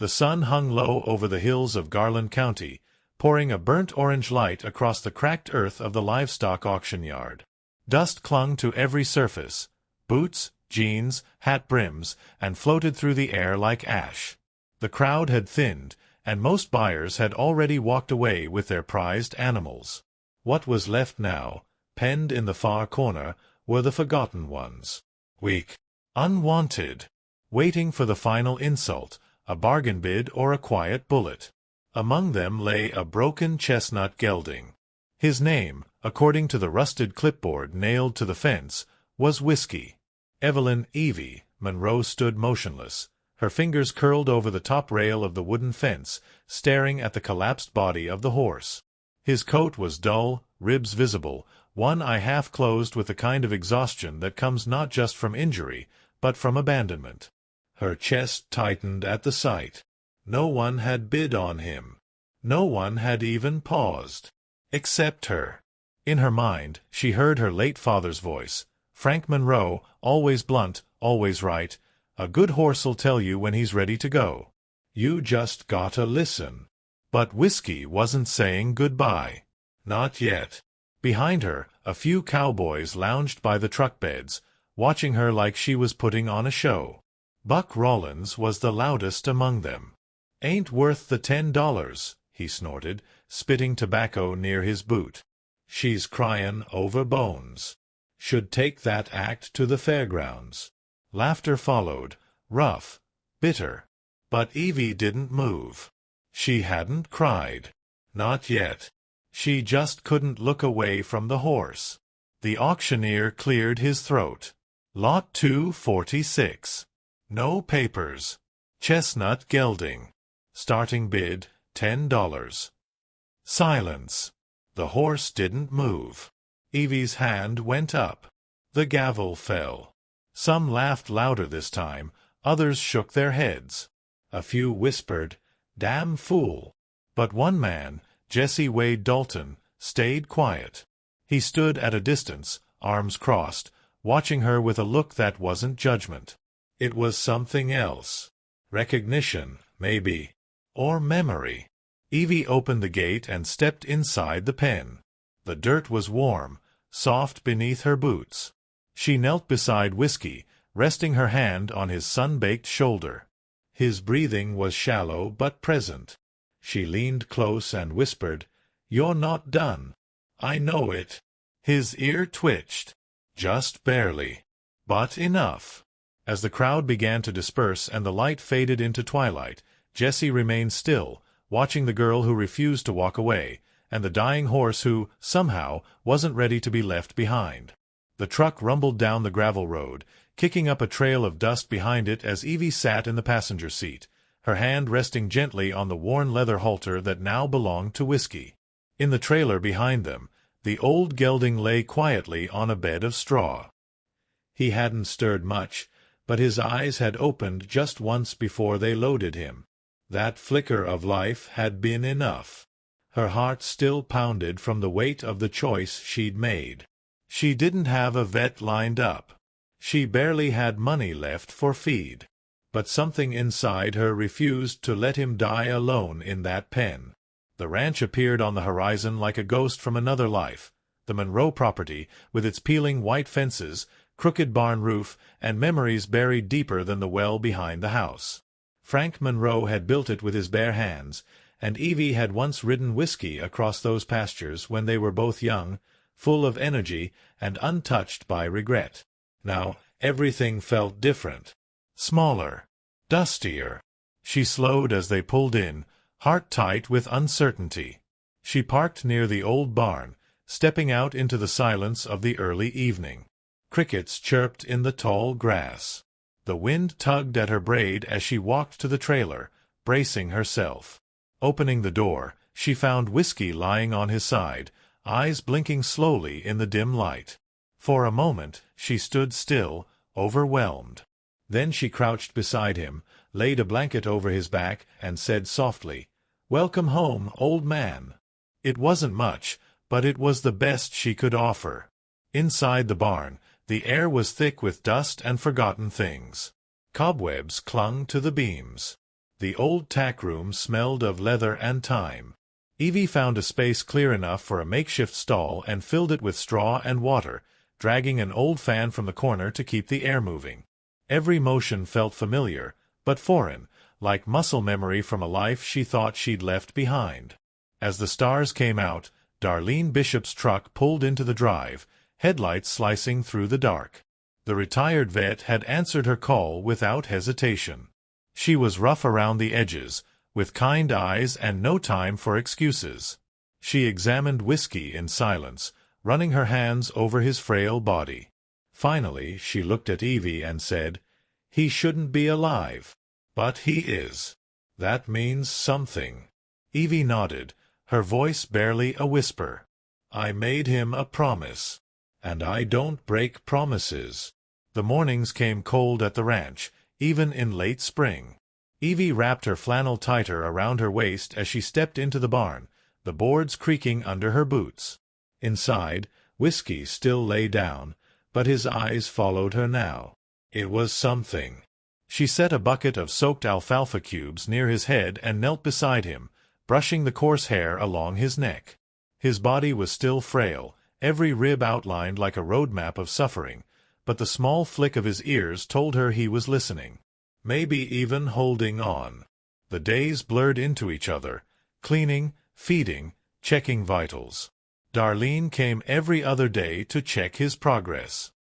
The sun hung low over the hills of Garland County, pouring a burnt-orange light across the cracked earth of the livestock auction yard. Dust clung to every surface, boots, jeans, hat brims, and floated through the air like ash. The crowd had thinned, and most buyers had already walked away with their prized animals. What was left now, penned in the far corner, were the forgotten ones. Weak, unwanted, waiting for the final insult, a bargain bid or a quiet bullet. Among them lay a broken chestnut gelding. His name, according to the rusted clipboard nailed to the fence, was Whiskey. Evie Monroe stood motionless, her fingers curled over the top rail of the wooden fence, staring at the collapsed body of the horse. His coat was dull, ribs visible, one eye half closed with the kind of exhaustion that comes not just from injury, but from abandonment. Her chest tightened at the sight. No one had bid on him. No one had even paused. Except her. In her mind, she heard her late father's voice. Frank Monroe, always blunt, always right. A good horse'll tell you when he's ready to go. You just gotta listen. But Whiskey wasn't saying goodbye. Not yet. Behind her, a few cowboys lounged by the truck beds, watching her like she was putting on a show. Buck Rawlins was the loudest among them. "Ain't worth the $10, he snorted, spitting tobacco near his boot. "She's cryin' over bones. Should take that act to the fairgrounds." Laughter followed, rough, bitter. But Evie didn't move. She hadn't cried. Not yet. She just couldn't look away from the horse. The auctioneer cleared his throat. "Lot 246. No papers. Chestnut gelding. Starting bid, $10. Silence. The horse didn't move. Evie's hand went up. The gavel fell. Some laughed louder this time, others shook their heads. A few whispered, "Damn fool." But one man, Jesse Wade Dalton, stayed quiet. He stood at a distance, arms crossed, watching her with a look that wasn't judgment. It was something else. Recognition, maybe. Or memory. Evie opened the gate and stepped inside the pen. The dirt was warm, soft beneath her boots. She knelt beside Whiskey, resting her hand on his sun-baked shoulder. His breathing was shallow but present. She leaned close and whispered, "You're not done." "I know it." His ear twitched. Just barely. But enough. As the crowd began to disperse and the light faded into twilight, Jesse remained still, watching the girl who refused to walk away, and the dying horse who, somehow, wasn't ready to be left behind. The truck rumbled down the gravel road, kicking up a trail of dust behind it as Evie sat in the passenger seat, her hand resting gently on the worn leather halter that now belonged to Whiskey. In the trailer behind them, the old gelding lay quietly on a bed of straw. He hadn't stirred much, but his eyes had opened just once before they loaded him. That flicker of life had been enough. Her heart still pounded from the weight of the choice she'd made. She didn't have a vet lined up. She barely had money left for feed. But something inside her refused to let him die alone in that pen. The ranch appeared on the horizon like a ghost from another life. The Monroe property, with its peeling white fences, crooked barn roof, and memories buried deeper than the well behind the house. Frank Monroe had built it with his bare hands, and Evie had once ridden Whiskey across those pastures when they were both young, full of energy, and untouched by regret. Now everything felt different. Smaller. Dustier. She slowed as they pulled in, heart tight with uncertainty. She parked near the old barn, stepping out into the silence of the early evening. Crickets chirped in the tall grass. The wind tugged at her braid as she walked to the trailer, bracing herself. Opening the door, she found Whiskey lying on his side, eyes blinking slowly in the dim light. For a moment she stood still, overwhelmed. Then she crouched beside him, laid a blanket over his back, and said softly, "Welcome home, old man." It wasn't much, but it was the best she could offer. Inside the barn, the air was thick with dust and forgotten things. Cobwebs clung to the beams. The old tack room smelled of leather and thyme. Evie found a space clear enough for a makeshift stall and filled it with straw and water, dragging an old fan from the corner to keep the air moving. Every motion felt familiar, but foreign, like muscle memory from a life she thought she'd left behind. As the stars came out, Darlene Bishop's truck pulled into the drive, headlights slicing through the dark. The retired vet had answered her call without hesitation. She was rough around the edges, with kind eyes and no time for excuses. She examined Whiskey in silence, running her hands over his frail body. Finally, she looked at Evie and said, "He shouldn't be alive. But he is. That means something." Evie nodded, her voice barely a whisper. "I made him a promise. And I don't break promises." The mornings came cold at the ranch, even in late spring. Evie wrapped her flannel tighter around her waist as she stepped into the barn, the boards creaking under her boots. Inside, Whiskey still lay down, but his eyes followed her now. It was something. She set a bucket of soaked alfalfa cubes near his head and knelt beside him, brushing the coarse hair along his neck. His body was still frail, every rib outlined like a road map of suffering, but the small flick of his ears told her he was listening. Maybe even holding on. The days blurred into each other, cleaning, feeding, checking vitals. Darlene came every other day to check his progress.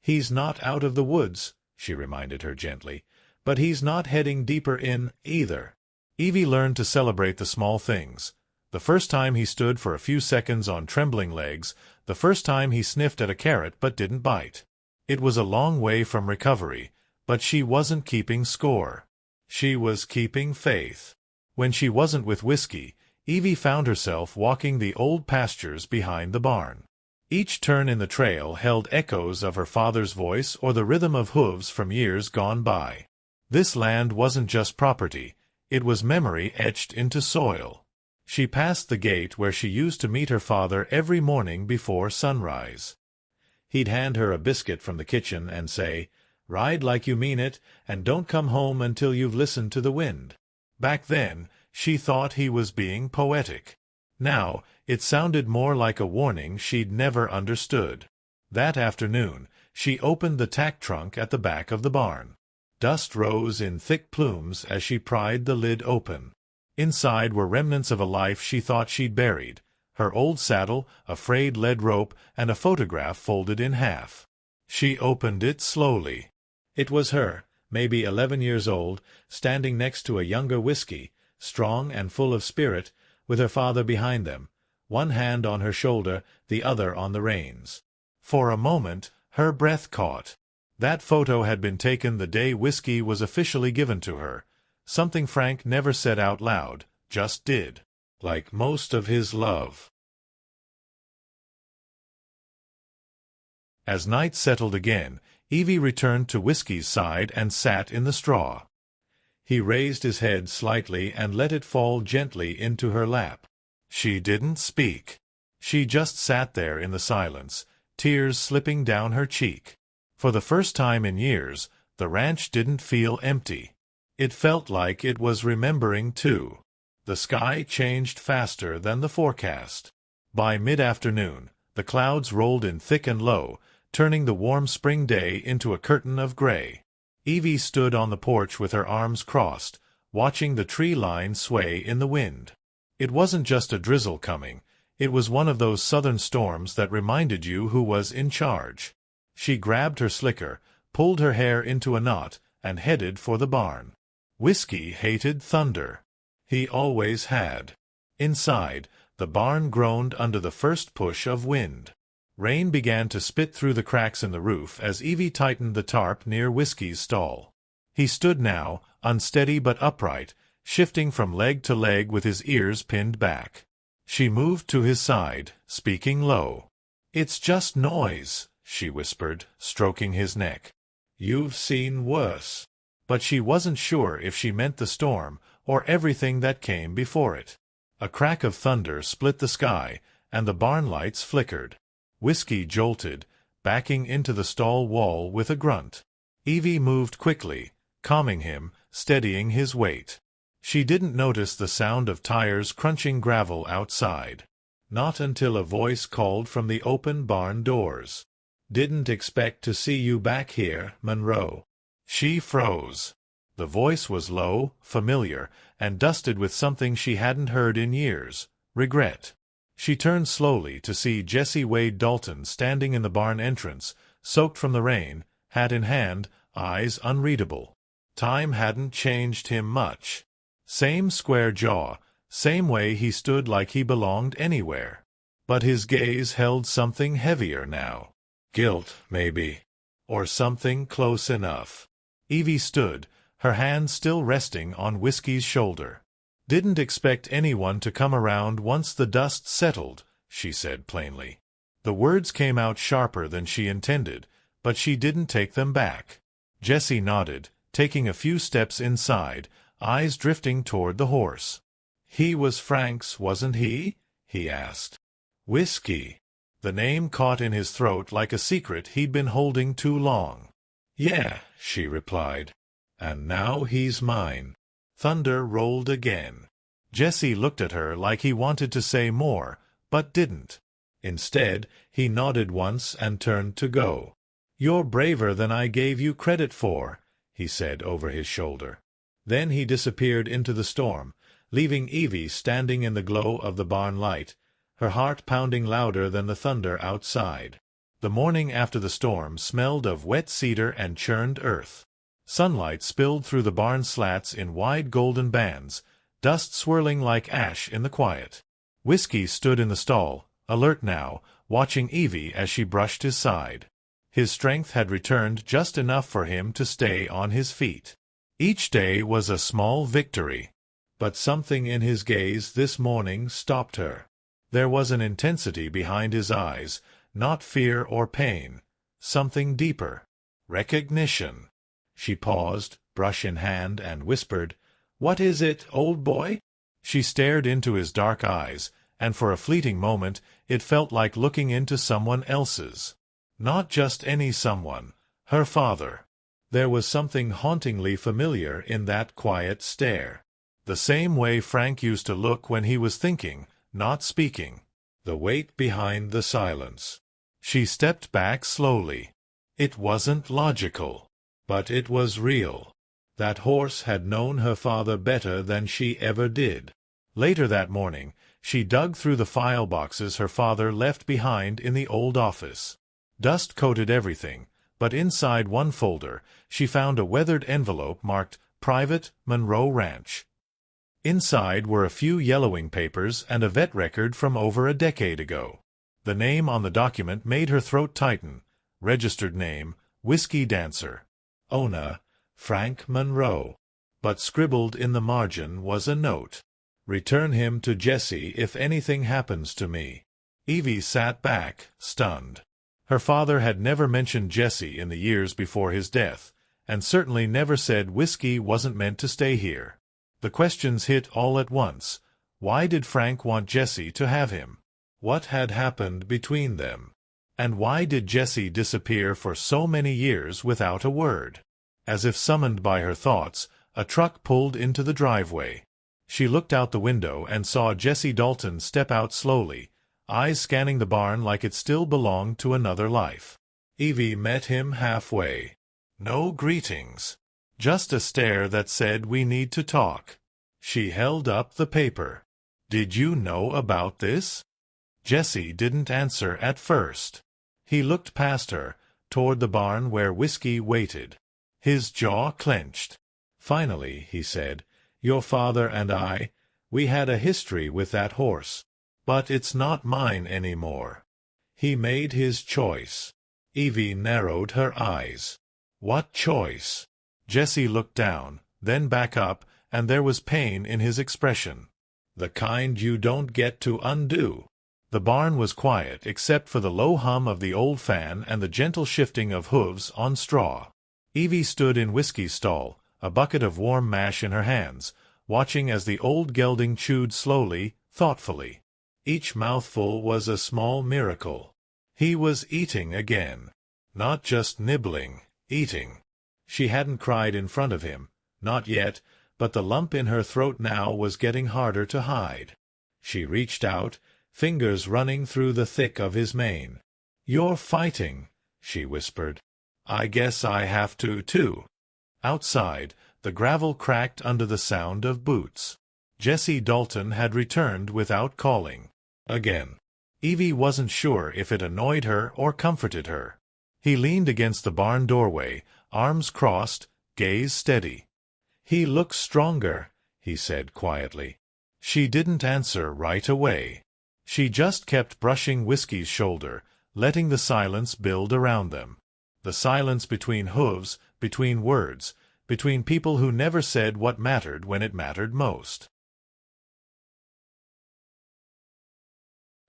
"He's not out of the woods," she reminded her gently, "but he's not heading deeper in, either." Evie learned to celebrate the small things. The first time he stood for a few seconds on trembling legs, the first time he sniffed at a carrot but didn't bite. It was a long way from recovery, but she wasn't keeping score. She was keeping faith. When she wasn't with Whiskey, Evie found herself walking the old pastures behind the barn. Each turn in the trail held echoes of her father's voice or the rhythm of hooves from years gone by. This land wasn't just property, it was memory etched into soil. She passed the gate where she used to meet her father every morning before sunrise. He'd hand her a biscuit from the kitchen and say, "Ride like you mean it, and don't come home until you've listened to the wind." Back then, she thought he was being poetic. Now, it sounded more like a warning she'd never understood. That afternoon, she opened the tack trunk at the back of the barn. Dust rose in thick plumes as she pried the lid open. Inside were remnants of a life she thought she'd buried, her old saddle, a frayed lead rope, and a photograph folded in half. She opened it slowly. It was her, maybe 11 years old, standing next to a younger Whiskey, strong and full of spirit, with her father behind them, one hand on her shoulder, the other on the reins. For a moment, her breath caught. That photo had been taken the day Whiskey was officially given to her, something Frank never said out loud, just did. Like most of his love. As night settled again, Evie returned to Whiskey's side and sat in the straw. He raised his head slightly and let it fall gently into her lap. She didn't speak. She just sat there in the silence, tears slipping down her cheek. For the first time in years, the ranch didn't feel empty. It felt like it was remembering too. The sky changed faster than the forecast. By mid-afternoon, the clouds rolled in thick and low, turning the warm spring day into a curtain of gray. Evie stood on the porch with her arms crossed, watching the tree line sway in the wind. It wasn't just a drizzle coming, it was one of those southern storms that reminded you who was in charge. She grabbed her slicker, pulled her hair into a knot, and headed for the barn. Whiskey hated thunder. He always had. Inside, the barn groaned under the first push of wind. Rain began to spit through the cracks in the roof as Evie tightened the tarp near Whiskey's stall. He stood now, unsteady but upright, shifting from leg to leg with his ears pinned back. She moved to his side, speaking low. "It's just noise," she whispered, stroking his neck. "You've seen worse." But she wasn't sure if she meant the storm or everything that came before it. A crack of thunder split the sky, and the barn lights flickered. Whiskey jolted, backing into the stall wall with a grunt. Evie moved quickly, calming him, steadying his weight. She didn't notice the sound of tires crunching gravel outside. Not until a voice called from the open barn doors. "Didn't expect to see you back here, Monroe." She froze. The voice was low, familiar, and dusted with something she hadn't heard in years: regret. She turned slowly to see Jesse Wade Dalton standing in the barn entrance, soaked from the rain, hat in hand, eyes unreadable. Time hadn't changed him much. Same square jaw, same way he stood like he belonged anywhere. But his gaze held something heavier now. Guilt, maybe. Or something close enough. Evie stood, her hand still resting on Whiskey's shoulder. "Didn't expect anyone to come around once the dust settled," she said plainly. The words came out sharper than she intended, but she didn't take them back. Jesse nodded, taking a few steps inside, eyes drifting toward the horse. "He was Frank's, wasn't he?" he asked. "Whiskey." The name caught in his throat like a secret he'd been holding too long. "Yeah," she replied. "And now he's mine." Thunder rolled again. Jesse looked at her like he wanted to say more, but didn't. Instead, he nodded once and turned to go. "You're braver than I gave you credit for," he said over his shoulder. Then he disappeared into the storm, leaving Evie standing in the glow of the barn light, her heart pounding louder than the thunder outside. The morning after the storm smelled of wet cedar and churned earth. Sunlight spilled through the barn slats in wide golden bands, dust swirling like ash in the quiet. Whiskey stood in the stall, alert now, watching Evie as she brushed his side. His strength had returned just enough for him to stay on his feet. Each day was a small victory. But something in his gaze this morning stopped her. There was an intensity behind his eyes, not fear or pain. Something deeper. Recognition. She paused, brush in hand, and whispered, "What is it, old boy?" She stared into his dark eyes, and for a fleeting moment it felt like looking into someone else's. Not just any someone, her father. There was something hauntingly familiar in that quiet stare. The same way Frank used to look when he was thinking, not speaking. The weight behind the silence. She stepped back slowly. It wasn't logical. But it was real. That horse had known her father better than she ever did. Later that morning, she dug through the file boxes her father left behind in the old office. Dust coated everything, but inside one folder, she found a weathered envelope marked Private Monroe Ranch. Inside were a few yellowing papers and a vet record from over a decade ago. The name on the document made her throat tighten. Registered name, Whiskey Dancer. Owner, Frank Monroe. But scribbled in the margin was a note. "Return him to Jesse if anything happens to me." Evie sat back, stunned. Her father had never mentioned Jesse in the years before his death, and certainly never said Whiskey wasn't meant to stay here. The questions hit all at once. Why did Frank want Jesse to have him? What had happened between them? And why did Jesse disappear for so many years without a word? As if summoned by her thoughts, a truck pulled into the driveway. She looked out the window and saw Jesse Dalton step out slowly, eyes scanning the barn like it still belonged to another life. Evie met him halfway. No greetings. Just a stare that said, "We need to talk." She held up the paper. "Did you know about this?" Jesse didn't answer at first. He looked past her, toward the barn where Whiskey waited. His jaw clenched. Finally, he said, "Your father and we had a history with that horse. But it's not mine anymore." He made his choice. Evie narrowed her eyes. What choice? Jesse looked down, then back up, and there was pain in his expression. The kind you don't get to undo. The barn was quiet except for the low hum of the old fan and the gentle shifting of hooves on straw. Evie stood in Whiskey's stall, a bucket of warm mash in her hands, watching as the old gelding chewed slowly, thoughtfully. Each mouthful was a small miracle. He was eating again. Not just nibbling, eating. She hadn't cried in front of him, not yet, but the lump in her throat now was getting harder to hide. She reached out, fingers running through the thick of his mane. "You're fighting," she whispered. "I guess I have to, too." Outside, the gravel cracked under the sound of boots. Jessie Dalton had returned without calling. Again. Evie wasn't sure if it annoyed her or comforted her. He leaned against the barn doorway, arms crossed, gaze steady. "He looks stronger," he said quietly. She didn't answer right away. She just kept brushing Whiskey's shoulder, letting the silence build around them. The silence between hooves, between words, between people who never said what mattered when it mattered most.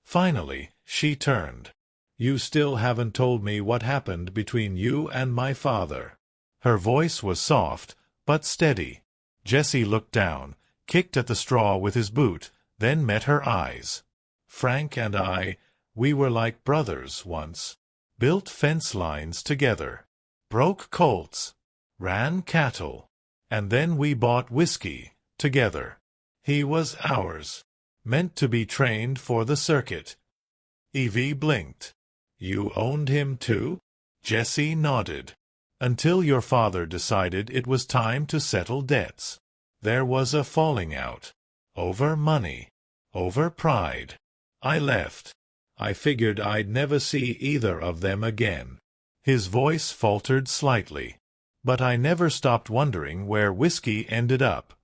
Finally, she turned. "You still haven't told me what happened between you and my father." Her voice was soft, but steady. Jessie looked down, kicked at the straw with his boot, then met her eyes. "Frank and we were like brothers once. Built fence lines together. Broke colts. Ran cattle. And then we bought Whiskey, together. He was ours. Meant to be trained for the circuit." Evie blinked. "You owned him too?" Jessie nodded. "Until your father decided it was time to settle debts. There was a falling out. Over money. Over pride. I left. I figured I'd never see either of them again." His voice faltered slightly. "But I never stopped wondering where Whiskey ended up."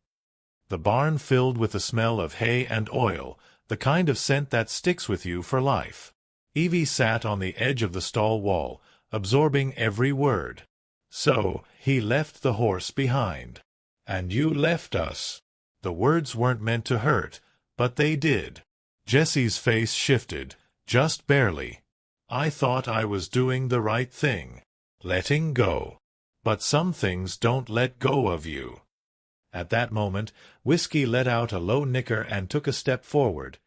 The barn filled with the smell of hay and oil, the kind of scent that sticks with you for life. Evie sat on the edge of the stall wall, absorbing every word. "So, he left the horse behind. And you left us." The words weren't meant to hurt, but they did. Jessie's face shifted, just barely. "I thought I was doing the right thing. Letting go. But some things don't let go of you." At that moment, Whiskey let out a low nicker and took a step forward,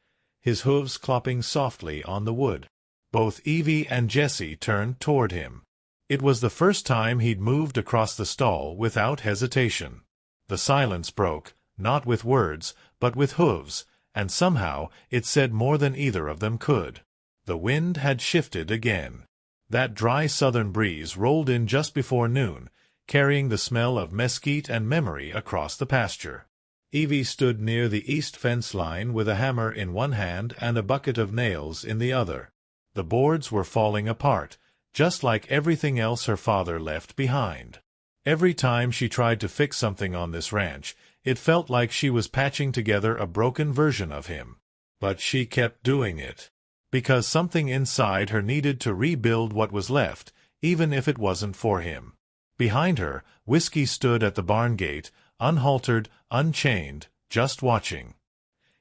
his hooves clopping softly on the wood. Both Evie and Jessie turned toward him. It was the first time he'd moved across the stall without hesitation. The silence broke, not with words, but with hooves, and somehow it said more than either of them could. The wind had shifted again. That dry southern breeze rolled in just before noon, carrying the smell of mesquite and memory across the pasture. Evie stood near the east fence line with a hammer in one hand and a bucket of nails in the other. The boards were falling apart, just like everything else her father left behind. Every time she tried to fix something on this ranch, it felt like she was patching together a broken version of him. But she kept doing it. Because something inside her needed to rebuild what was left, even if it wasn't for him. Behind her, Whiskey stood at the barn gate, unhaltered, unchained, just watching.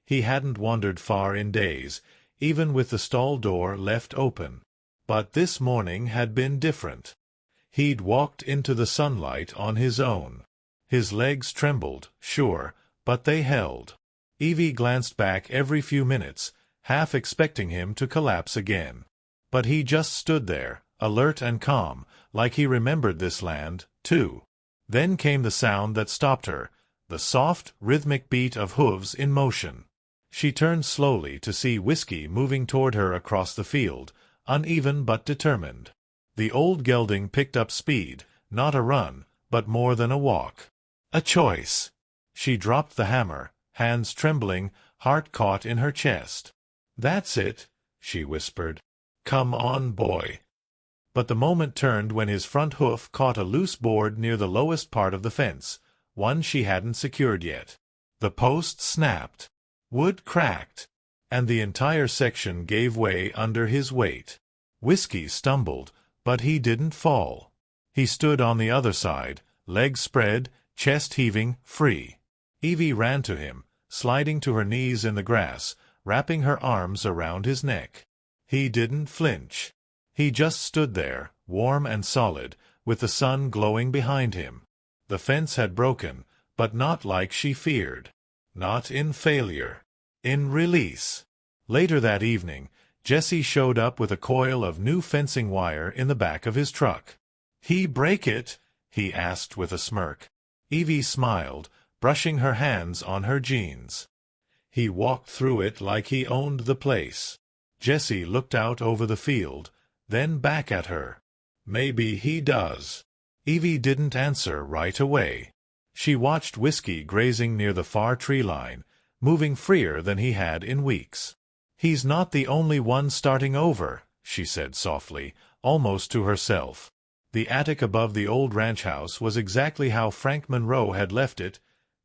He hadn't wandered far in days, even with the stall door left open. But this morning had been different. He'd walked into the sunlight on his own. His legs trembled, sure, but they held. Evie glanced back every few minutes, half expecting him to collapse again. But he just stood there, alert and calm, like he remembered this land, too. Then came the sound that stopped her, the soft, rhythmic beat of hooves in motion. She turned slowly to see Whiskey moving toward her across the field, uneven but determined. The old gelding picked up speed, not a run, but more than a walk. A choice. She dropped the hammer, hands trembling, heart caught in her chest. "That's it," she whispered. "Come on, boy." But the moment turned when his front hoof caught a loose board near the lowest part of the fence, one she hadn't secured yet. The post snapped. Wood cracked. And the entire section gave way under his weight. Whiskey stumbled, but he didn't fall. He stood on the other side, legs spread, chest heaving, free. Evie ran to him, sliding to her knees in the grass, wrapping her arms around his neck. He didn't flinch. He just stood there, warm and solid, with the sun glowing behind him. The fence had broken, but not like she feared. Not in failure. In release. Later that evening, Jessie showed up with a coil of new fencing wire in the back of his truck. "He break it?" he asked with a smirk. Evie smiled, brushing her hands on her jeans. He walked through it like he owned the place. Jessie looked out over the field, then back at her. Maybe he does. Evie didn't answer right away. She watched Whiskey grazing near the far tree line, moving freer than he had in weeks. He's not the only one starting over, she said softly, almost to herself. The attic above the old ranch house was exactly how Frank Monroe had left it,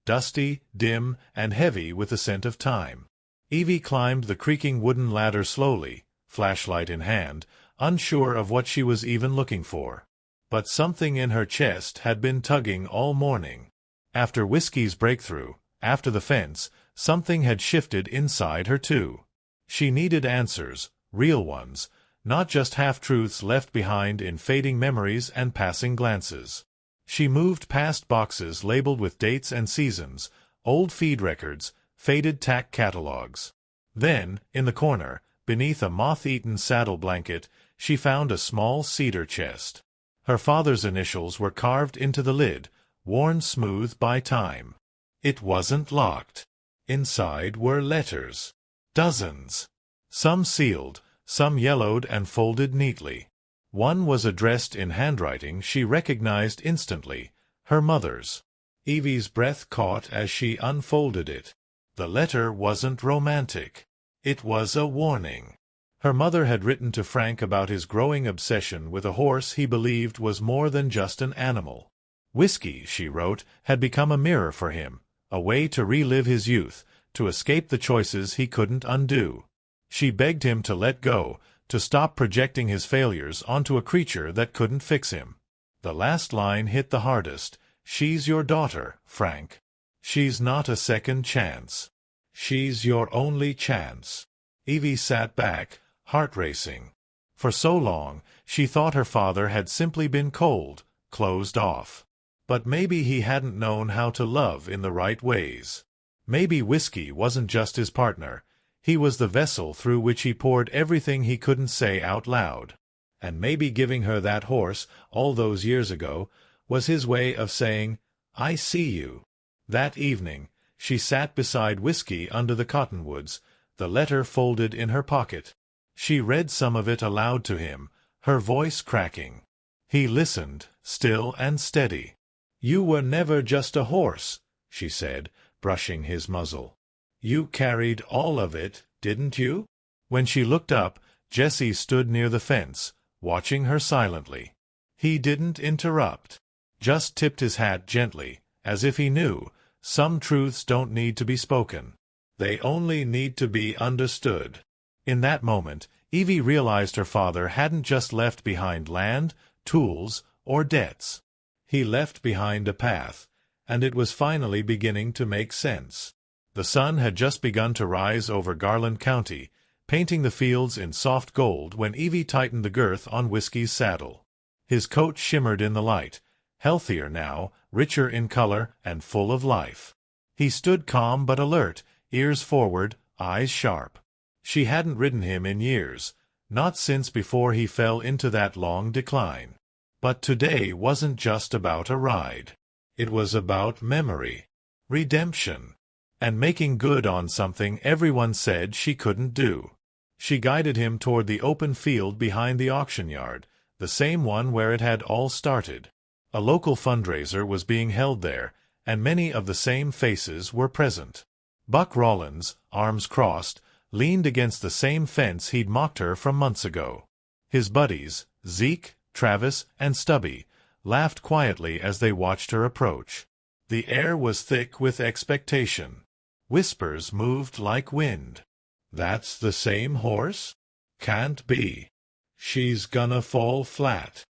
dusty, dim, and heavy with the scent of time. Evie climbed the creaking wooden ladder slowly, flashlight in hand, unsure of what she was even looking for. But something in her chest had been tugging all morning. After Whiskey's breakthrough, after the fence, something had shifted inside her too. She needed answers, real ones, not just half-truths left behind in fading memories and passing glances. She moved past boxes labeled with dates and seasons, old feed records, faded tack catalogs. Then, in the corner, beneath a moth-eaten saddle blanket, she found a small cedar chest. Her father's initials were carved into the lid, worn smooth by time. It wasn't locked. Inside were letters. Dozens. Some sealed, some yellowed and folded neatly. One was addressed in handwriting she recognized instantly, her mother's. Evie's breath caught as she unfolded it. The letter wasn't romantic. It was a warning. Her mother had written to Frank about his growing obsession with a horse he believed was more than just an animal. Whiskey, she wrote, had become a mirror for him, a way to relive his youth, to escape the choices he couldn't undo. She begged him to let go, to stop projecting his failures onto a creature that couldn't fix him. The last line hit the hardest. She's your daughter, Frank. She's not a second chance. She's your only chance. Evie sat back, heart racing. For so long, she thought her father had simply been cold, closed off. But maybe he hadn't known how to love in the right ways. Maybe Whiskey wasn't just his partner. He was the vessel through which he poured everything he couldn't say out loud. And maybe giving her that horse, all those years ago, was his way of saying, "I see you." That evening, she sat beside Whiskey under the cottonwoods, the letter folded in her pocket. She read some of it aloud to him, her voice cracking. He listened, still and steady. "You were never just a horse," she said, brushing his muzzle. "You carried all of it, didn't you?" When she looked up, Jessie stood near the fence, watching her silently. He didn't interrupt, just tipped his hat gently, as if he knew, some truths don't need to be spoken. They only need to be understood. In that moment, Evie realized her father hadn't just left behind land, tools, or debts. He left behind a path, and it was finally beginning to make sense. The sun had just begun to rise over Garland County, painting the fields in soft gold when Evie tightened the girth on Whiskey's saddle. His coat shimmered in the light, healthier now, richer in color, and full of life. He stood calm but alert, ears forward, eyes sharp. She hadn't ridden him in years, not since before he fell into that long decline. But today wasn't just about a ride. It was about memory, redemption, and making good on something everyone said she couldn't do. She guided him toward the open field behind the auction yard, the same one where it had all started. A local fundraiser was being held there, and many of the same faces were present. Buck Rollins, arms crossed, leaned against the same fence he'd mocked her from months ago. His buddies, Zeke, Travis, and Stubby, laughed quietly as they watched her approach. The air was thick with expectation. Whispers moved like wind. "That's the same horse? Can't be. She's gonna fall flat."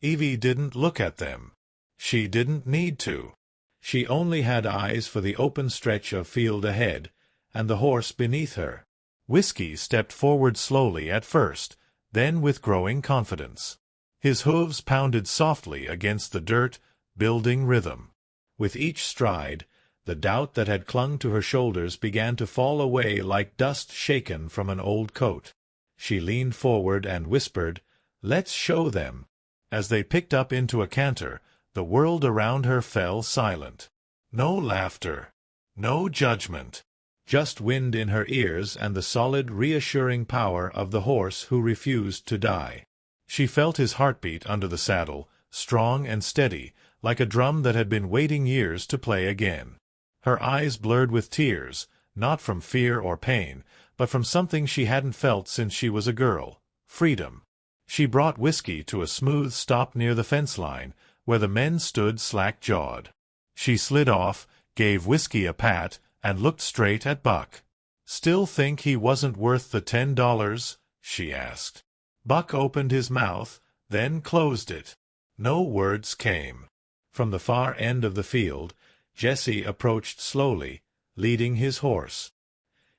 Evie didn't look at them. She didn't need to. She only had eyes for the open stretch of field ahead, and the horse beneath her. Whiskey stepped forward slowly at first, then with growing confidence. His hooves pounded softly against the dirt, building rhythm. With each stride, the doubt that had clung to her shoulders began to fall away like dust shaken from an old coat. She leaned forward and whispered, "Let's show them." As they picked up into a canter, The world around her fell silent. No laughter. No judgment. Just wind in her ears and the solid, reassuring power of the horse who refused to die. She felt his heartbeat under the saddle, strong and steady, like a drum that had been waiting years to play again. Her eyes blurred with tears, not from fear or pain, but from something she hadn't felt since she was a girl: freedom. She brought Whiskey to a smooth stop near the fence line, where the men stood slack-jawed. She slid off, gave Whiskey a pat, and looked straight at Buck. "Still think he wasn't worth the $10? She asked. Buck opened his mouth, then closed it. No words came. From the far end of the field, Jesse approached slowly, leading his horse.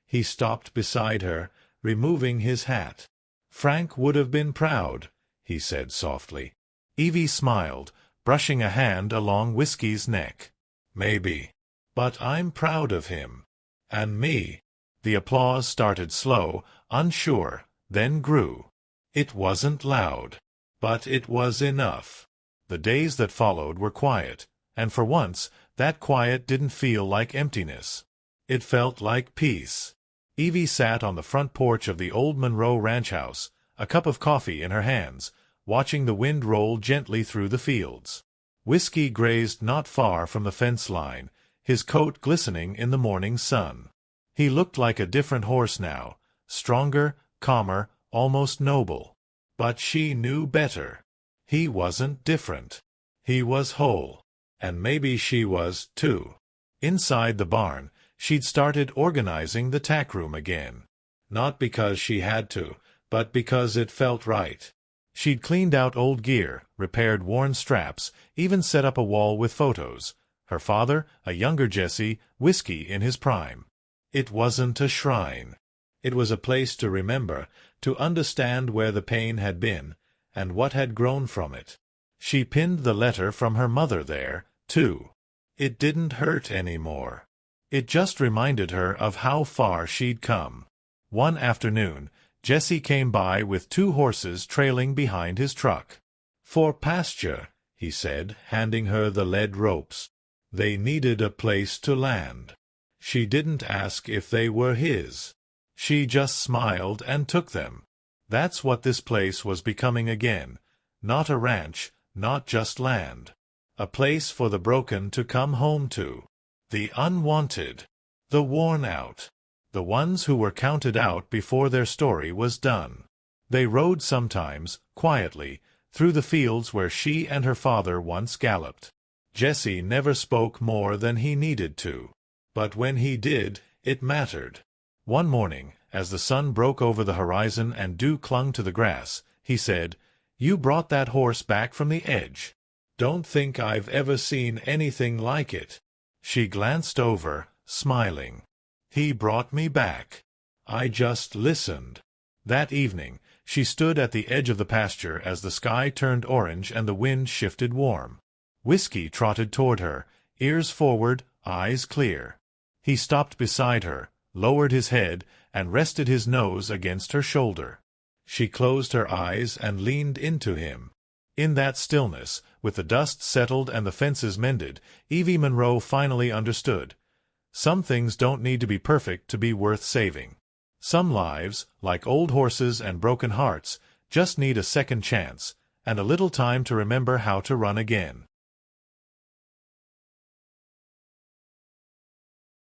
He stopped beside her, removing his hat. "Frank would have been proud," he said softly. Evie smiled, brushing a hand along Whiskey's neck. "Maybe. But I'm proud of him. And me." The applause started slow, unsure, then grew. It wasn't loud, but it was enough. The days that followed were quiet, and for once that quiet didn't feel like emptiness. It felt like peace. Evie sat on the front porch of the old Monroe ranch house, a cup of coffee in her hands, watching the wind roll gently through the fields. Whiskey grazed not far from the fence line, his coat glistening in the morning sun. He looked like a different horse now, stronger, calmer, almost noble. But she knew better. He wasn't different. He was whole. And maybe she was, too. Inside the barn, she'd started organizing the tack room again. Not because she had to, but because it felt right. She'd cleaned out old gear, repaired worn straps, even set up a wall with photos. Her father, a younger Jesse, Whiskey in his prime. It wasn't a shrine. It was a place to remember, to understand where the pain had been, and what had grown from it. She pinned the letter from her mother there, too. It didn't hurt anymore. It just reminded her of how far she'd come. One afternoon, Jesse came by with 2 horses trailing behind his truck. "For pasture," he said, handing her the lead ropes. They needed a place to land. She didn't ask if they were his. She just smiled and took them. That's what this place was becoming again. Not a ranch, not just land. A place for the broken to come home to. The unwanted. The worn out. The ones who were counted out before their story was done. They rode sometimes, quietly, through the fields where she and her father once galloped. Jesse never spoke more than he needed to. But when he did, it mattered. One morning, as the sun broke over the horizon and dew clung to the grass, he said, "You brought that horse back from the edge. Don't think I've ever seen anything like it." She glanced over, smiling. "He brought me back. I just listened." That evening, she stood at the edge of the pasture as the sky turned orange and the wind shifted warm. Whiskey trotted toward her, ears forward, eyes clear. He stopped beside her, lowered his head, and rested his nose against her shoulder. She closed her eyes and leaned into him. In that stillness, with the dust settled and the fences mended, Evie Monroe finally understood. Some things don't need to be perfect to be worth saving. Some lives, like old horses and broken hearts, just need a second chance, and a little time to remember how to run again.